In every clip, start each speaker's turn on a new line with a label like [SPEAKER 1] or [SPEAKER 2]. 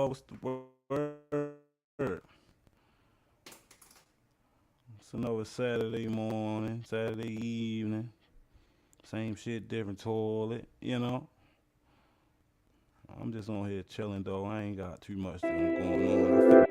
[SPEAKER 1] y'all? What's the word? It's another Saturday morning, Saturday evening. Same shit, different toilet. I'm just on here chilling though. I ain't got too much going on. I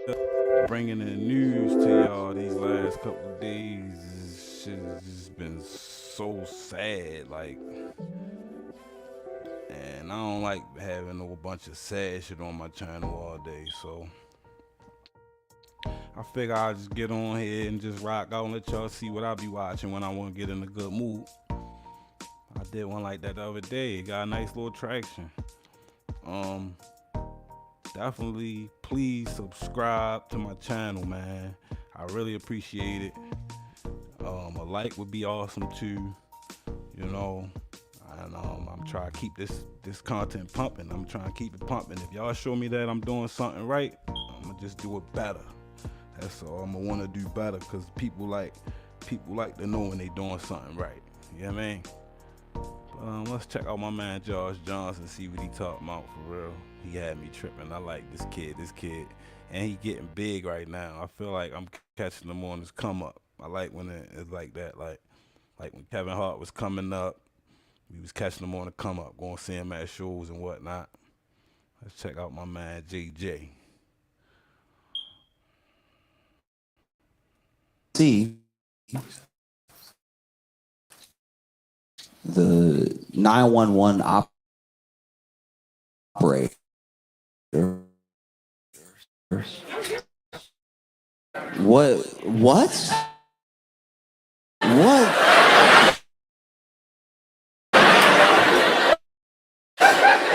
[SPEAKER 1] feel bringing the news to y'all these last couple of days. Shit has just been so sad. Like, and I don't like having no bunch of sad shit on my channel all day. So I figure I'll just get on here and just rock out and let y'all see what I be watching when I want to get in a good mood. I did one like that the other day. It got a nice little traction. Um, Definitely please subscribe to my channel, man. I really appreciate it. A like would be awesome too, you know. And I'm trying to keep this content pumping. I'm trying to keep it pumping. If y'all show me that I'm doing something right, I'm gonna just do it better. That's all. I'm gonna want to do better because people like to know when they doing something right. You know what I mean? Let's check out my man Josh Johnson, see what he talking about for real. He had me tripping. I like this kid, and he getting big right now. I feel like I'm catching him on his come up. I like when it's like that, like when Kevin Hart was coming up, we was catching him on the come up, going to see him at shows and whatnot. Let's check out my man JJ.
[SPEAKER 2] See the 911 operator. What? What? What?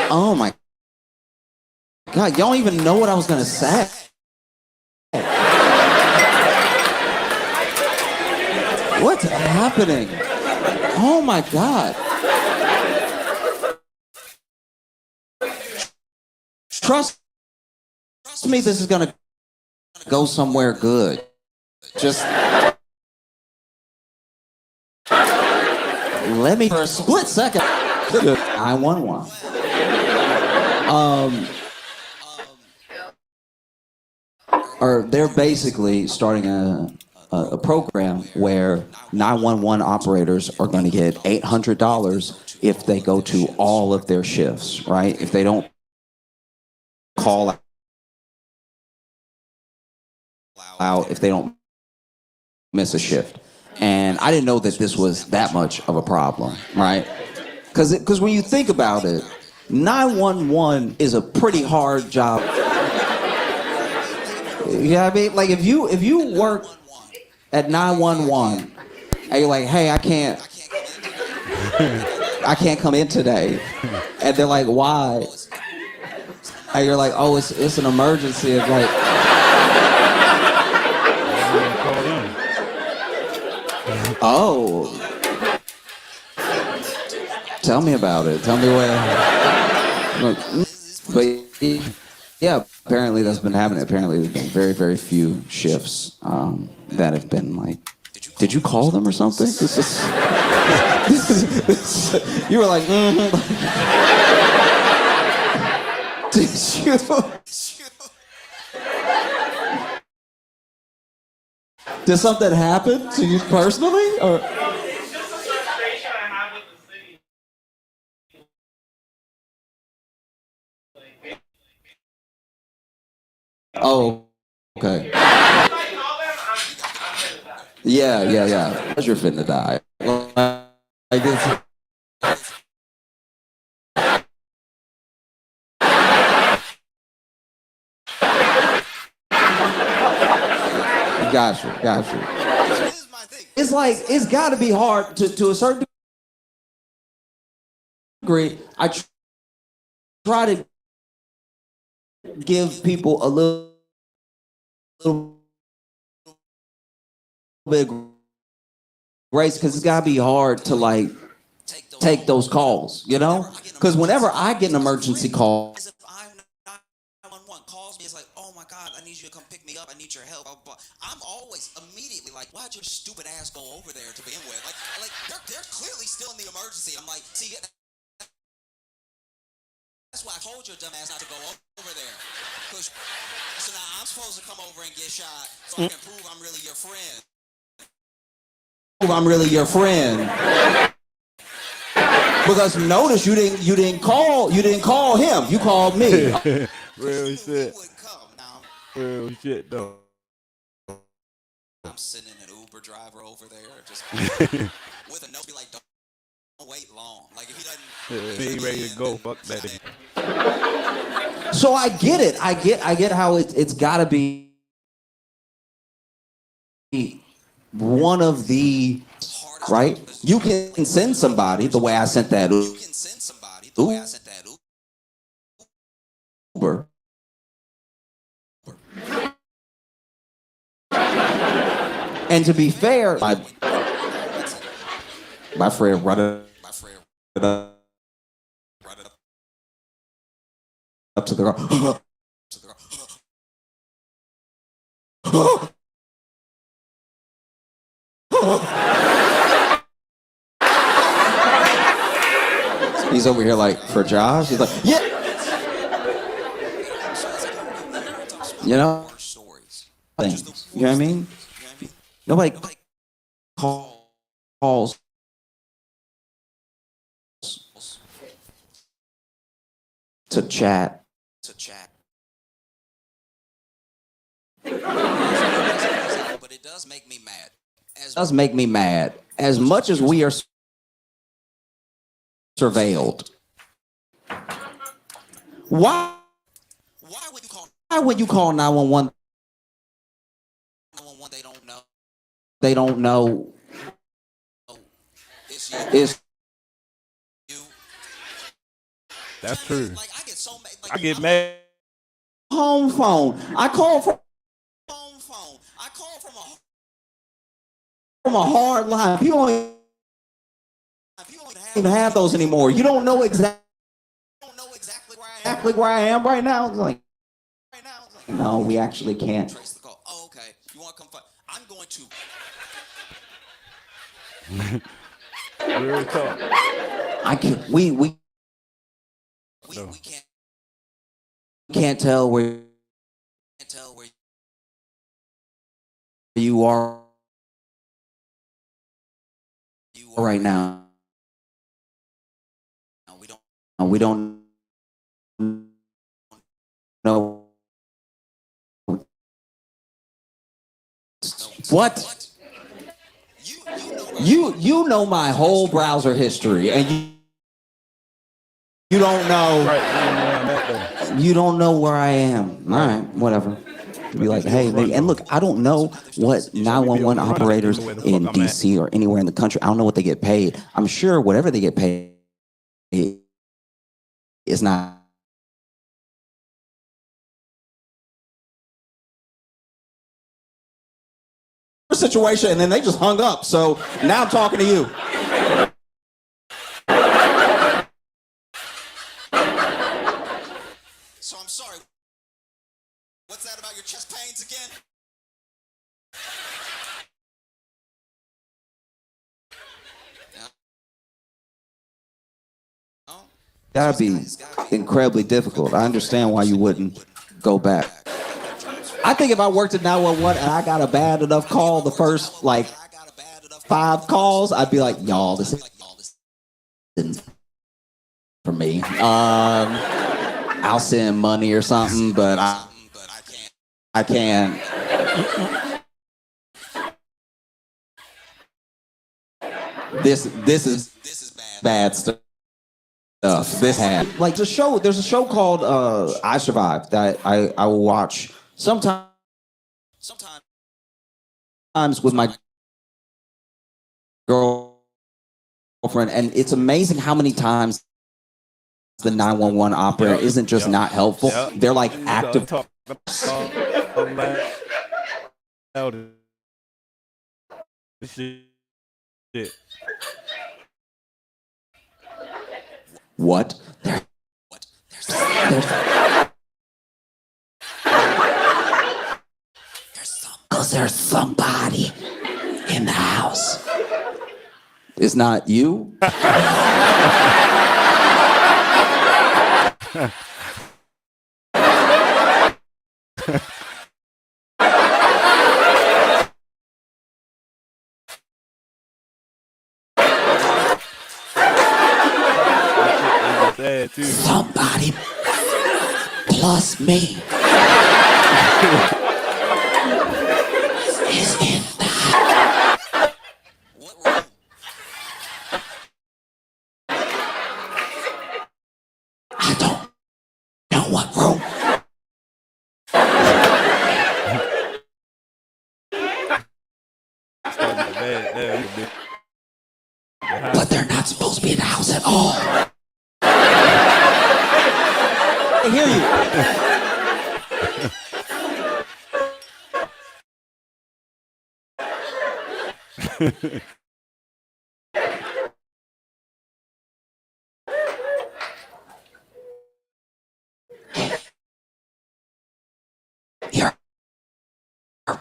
[SPEAKER 2] Oh my God! Y'all don't even know what I was gonna say. What's happening? Oh my God! Trust me, this is gonna go somewhere good. Just let me for a split second. 911. Or they're basically starting a program where 911 operators are going to get $800 if they go to all of their shifts, right? If they don't call out, if they don't miss a shift. And I didn't know that this was that much of a problem, right? Because when you think about it, 911 is a pretty hard job. You know what I mean? Like if you work at 911 and you're like, hey, I can't come in today. And they're like, why? And you're like, oh, it's an emergency. It's like, oh, tell me about it. Tell me where. But yeah, apparently that's been happening. Apparently there's been very, very few shifts that have been like, did you call them or something? You were like, did you? Did something happen to you personally? Or? Oh, okay. Yeah. Because you're finna die. Like this. Got you. It's like, it's gotta be hard to a certain degree. I try to give people a little bit of grace because it's gotta be hard to like take those calls, you know? Because whenever I get an emergency call, calls me, it's like, oh my God, I need you to come pick me up. I need your help. I'm always immediately like, why'd your stupid ass go over there to begin with? Like they're clearly still in the emergency. I'm like, see, that's why I told your dumb ass not to go over there. So now I'm supposed to come over and get shot so I can prove I'm really your friend. I'm really your friend. Because notice you didn't call him. You called me.
[SPEAKER 1] Real shit. Real shit though.
[SPEAKER 2] I'm sitting an Uber driver over there, just with a note, be like, don't wait long. Like if he doesn't,
[SPEAKER 1] he ready to go. Fuck that.
[SPEAKER 2] So I get it. I get how it's got to be one of the right. You can send somebody the way I sent that Uber. And to be fair, my friend brought it up to the girl. He's over here like, for Josh? He's like, yeah. You know? Things. You know what I mean? Nobody calls to chat. But it does make me mad. As much as we are surveilled. Why would you call 911? They don't know it's you.
[SPEAKER 1] That's true. Like, I get mad.
[SPEAKER 2] Home phone. I call from a hard line. People don't even have those anymore. You don't know exactly where I am right now. It's like, no, we actually can't. Trace the call. Oh, okay. You want to come find? I'm going to.
[SPEAKER 1] Real talk.
[SPEAKER 2] I can't. We can't tell where you are right now. We don't know what. You know my whole browser history, and you don't know. You don't know where I am. All right, whatever. Be like, hey, and look, I don't know what 911 operators in DC or anywhere in the country. I don't know what they get paid. I'm sure whatever they get paid is not. Situation, and then they just hung up. So now I'm talking to you. So I'm sorry. What's that about your chest pains again? That'd be incredibly difficult. I understand why you wouldn't go back. I think if I worked at 911 and I got a bad enough call the first, like, 5 calls, I'd be like, y'all, this isn't for me. I'll send money or something, but I can't. This is bad stuff. This had like there's a show called I Survived that I will watch sometimes with my girlfriend, and it's amazing how many times the 911 operator isn't just not helpful. They're like active. What? There's somebody in the house. It's not you?
[SPEAKER 1] Sad too.
[SPEAKER 2] Somebody plus me is in the. I don't know what room. But they're not supposed to be in the house at all. I hear you. Your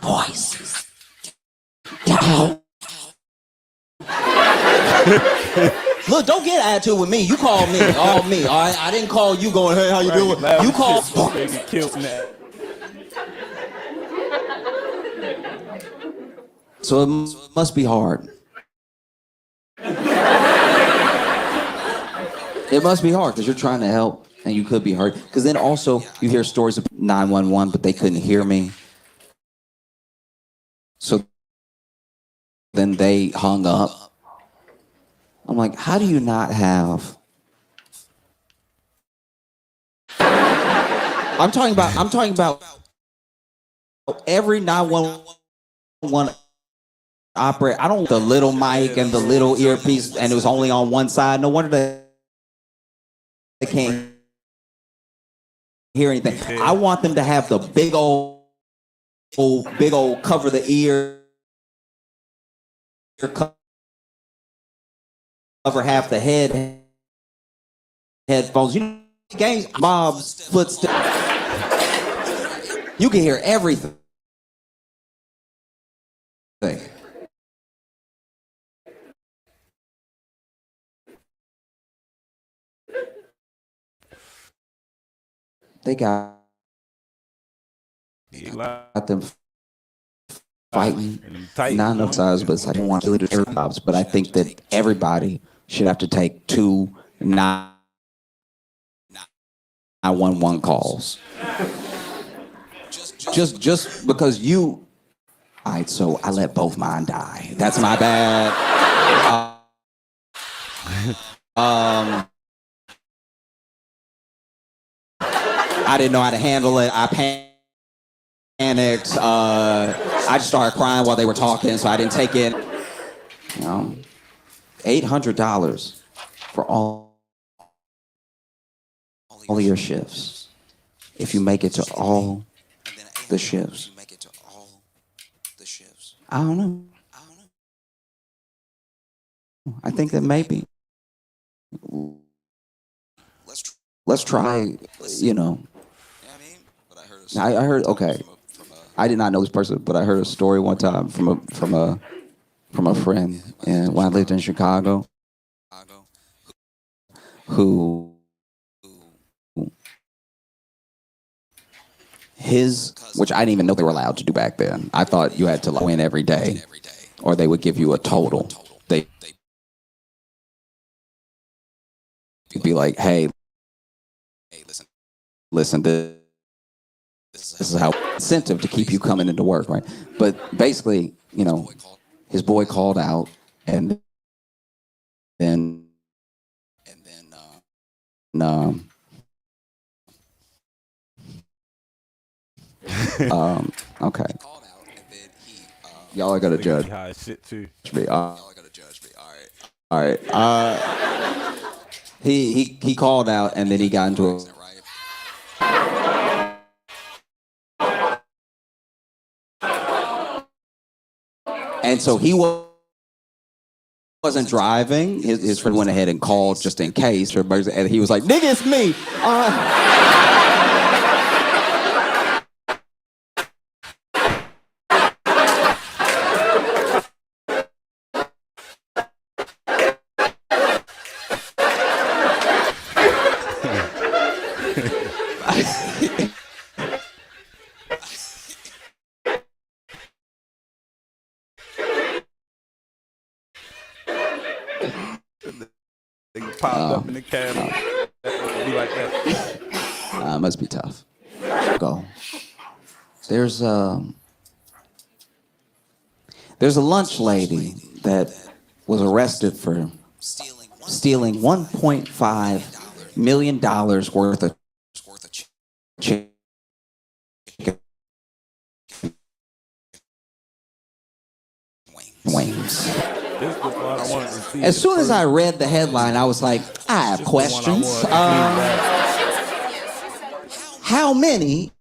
[SPEAKER 2] voice. Down. Look, don't get attitude with me. You call me, all me. All right, I didn't call you going, hey, how you doing? You call. So it must be hard. It must be hard because you're trying to help and you could be hurt. Because then also you hear stories of 911, but they couldn't hear me. So then they hung up. I'm like, how do you not have? I'm talking about every 911 operator. I don't want the little mic and the little earpiece, and it was only on one side. No wonder they can't hear anything. I want them to have the big old cover the ear, cover half the headphones. You know, games, Bob's footsteps. You can hear everything. They got them fighting, not enough size, but it's like I don't want to do their jobs. But I think that everybody should have to take 2 911 calls. Just because you. All right, so I let both mine die. That's my bad. I didn't know how to handle it. I panicked. I just started crying while they were talking, so I didn't take it. You know, $800 for all your shifts. If you make it to all the shifts. I don't know. I think that maybe. Let's try, you know. I heard, okay. I did not know this person, but I heard a story one time from a friend, and when I lived in Chicago, who which I didn't even know they were allowed to do back then. I thought you had to win every day, or they would give you a total. They'd be like, hey, listen, this is how incentive to keep you coming into work, right? But basically, you know, his boy called out, and then okay. Y'all are gonna judge me. All right. He called out, and then he got into a. And so he wasn't driving. His friend went ahead and called just in case. And he was like, nigga, it's me.
[SPEAKER 1] They popped up in the cabinet. Be like that.
[SPEAKER 2] It must be tough. Go. There's a lunch lady that was arrested for stealing $1.5 million worth of chicken wings.
[SPEAKER 1] This is the part I wanted to see.
[SPEAKER 2] As soon as I read the headline, I was like, I have questions. How many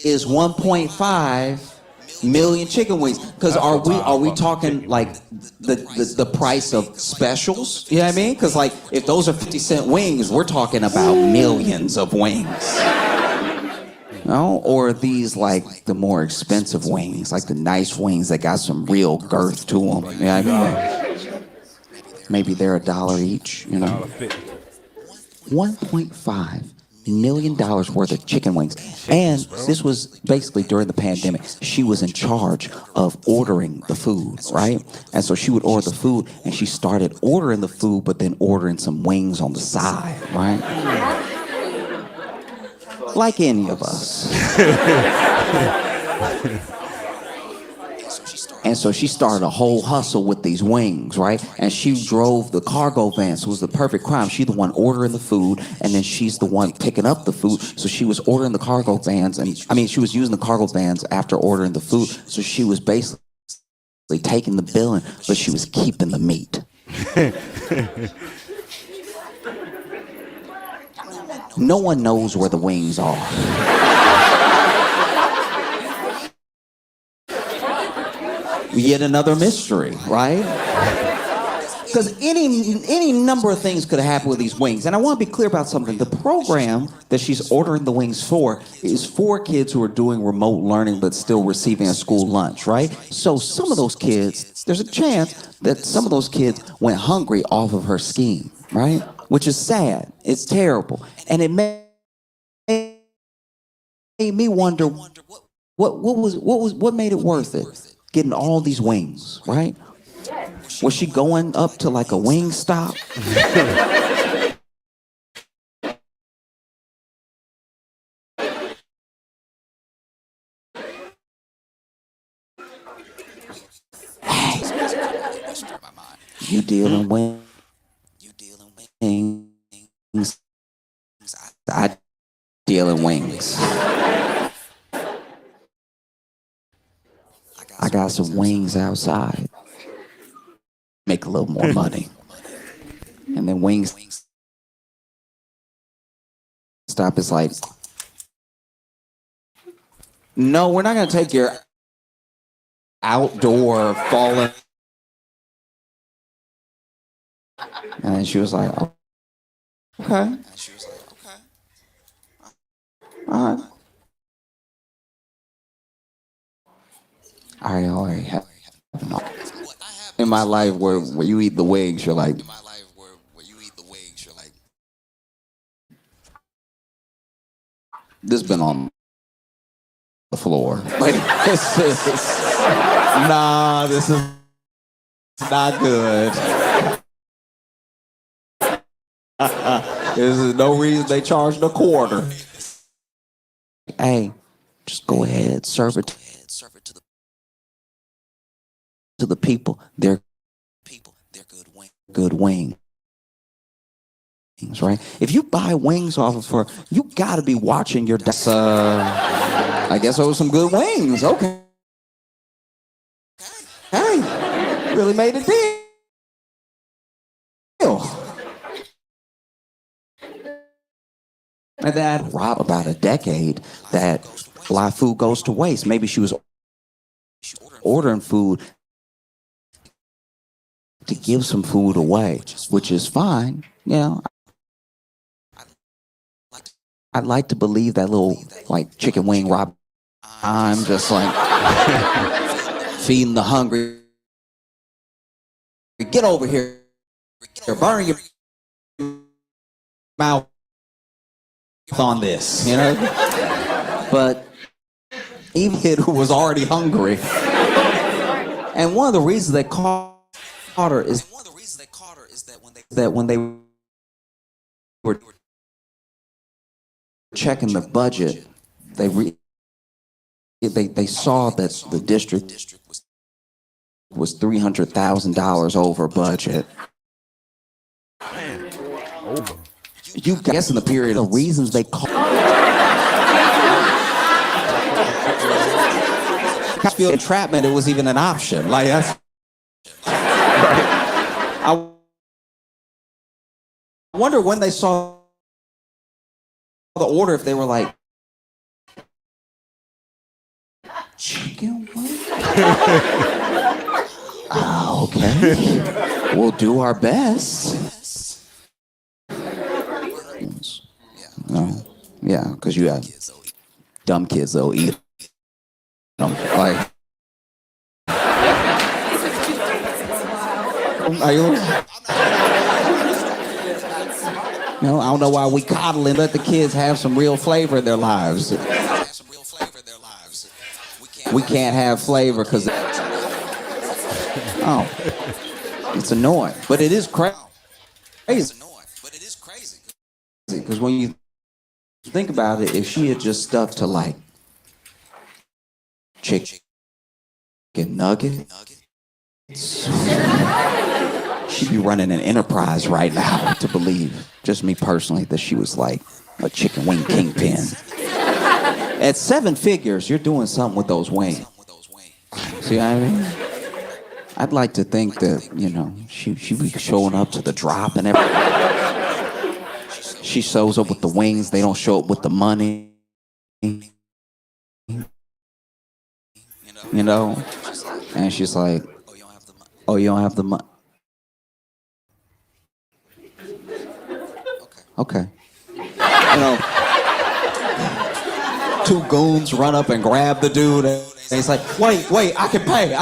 [SPEAKER 2] is 1.5 million chicken wings? Because are we talking like the price of specials? You know what I mean? Because like if those are 50-cent wings, we're talking about millions of wings. No? Or these like the more expensive wings, like the nice wings that got some real girth to them. You know what I mean? Maybe they're $1 each, you know? $1.5 million worth of chicken wings. And this was basically during the pandemic. She was in charge of ordering the food, right? And so she would order the food, and she started ordering the food, but then ordering some wings on the side, right? Like any of us. And so she started a whole hustle with these wings, right? And she drove the cargo van, so it was the perfect crime. She's the one ordering the food, and then she's the one picking up the food. So she was ordering the cargo vans, she was using the cargo vans after ordering the food. So she was basically taking the billing, but she was keeping the meat. No one knows where the wings are. Yet another mystery, right? Because any number of things could happen with these wings. And I want to be clear about something. The program that she's ordering the wings for is for kids who are doing remote learning but still receiving a school lunch, right? So some of those kids, there's a chance that some of those kids went hungry off of her scheme, right? Which is sad. It's terrible. And it made me wonder what made it worth it? Getting all these wings, right? Was she going up to like a wing stop? You dealing wings? I dealing wings. I got some wings outside. Make a little more money. And then wings stop is like, no, we're not going to take your outdoor fallen. And then she was like, oh, okay. All right. I already have in my life where you eat the wings, you're like, this been on the floor. Like, this is not good. There's no reason they charged a quarter. Hey, just go ahead, serve it to the people. They're good wings, right? If you buy wings off of her, you gotta be watching your. I guess those were some good wings. Okay. Hey, really made a deal. And that robbed about a decade that a lot of food goes to waste. Maybe she was ordering food to give some food away, which is fine. You know, I'd like to believe that little like chicken wing rob. I'm just like feeding the hungry. Get over here. Burn your mouth on this, you know? But even kid who was already hungry. And one of the reasons they caught her is that when they were checking the budget, they saw that the district was $300,000 over budget.
[SPEAKER 1] Over.
[SPEAKER 2] You guess in the period of reasons they called. I feel entrapment. It was even an option. Like that's. I wonder when they saw the order if they were like, chicken wing. Okay, we'll do our best. No, yeah, because you have dumb kids that'll eat them. Like, are you? No, I don't know why we coddle and let the kids have some real flavor in their lives. We can't have flavor because it's annoying, but it is crazy. Because when you think about it, if she had just stuck to like chicken nuggets, she'd be running an enterprise right now to believe, just me personally, that she was like a chicken wing kingpin. At 7 figures, you're doing something with those wings. See what I mean? I'd like to think that, you know, she be showing up to the drop and everything. She shows up with the wings. They don't show up with the money. You know? And she's like, oh, you don't have the money? Okay. You know, 2 goons run up and grab the dude, and he's like, wait, I can pay.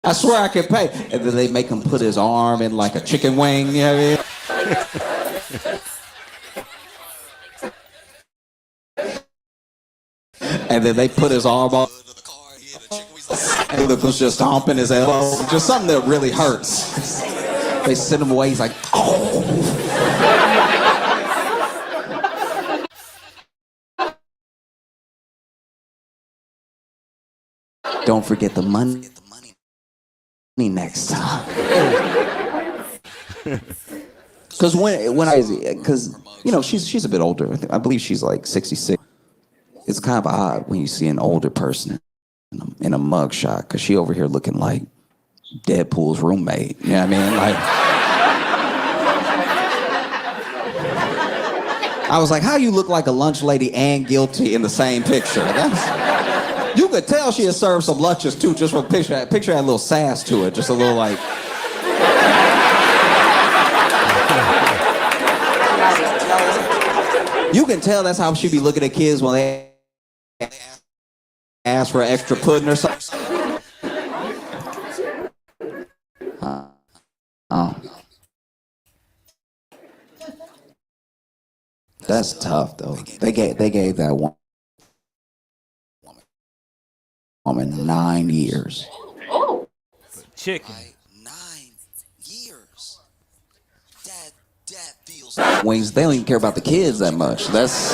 [SPEAKER 2] I swear I can pay. And then they make him put his arm in like a chicken wing, you know what I mean? And then they put his arm up, and the was just stomping his elbow. Just something that really hurts. They send him away, he's like, oh. Don't forget the money next time. Because because you know she's a bit older. I believe she's like 66. It's kind of odd when you see an older person in a mug shot, because she over here looking like Deadpool's roommate. You know what I mean? Like, I was like, how you look like a lunch lady and guilty in the same picture? You could tell she had served some lunches too, just from picture. Picture had a little sass to it, just a little like. You can tell that's how she be looking at kids when they ask for extra pudding or something. That's tough though. They gave that woman 9 years.
[SPEAKER 1] Oh, chicken.
[SPEAKER 2] 9 years. That feels. Wings. They don't even care about the kids that much. That's.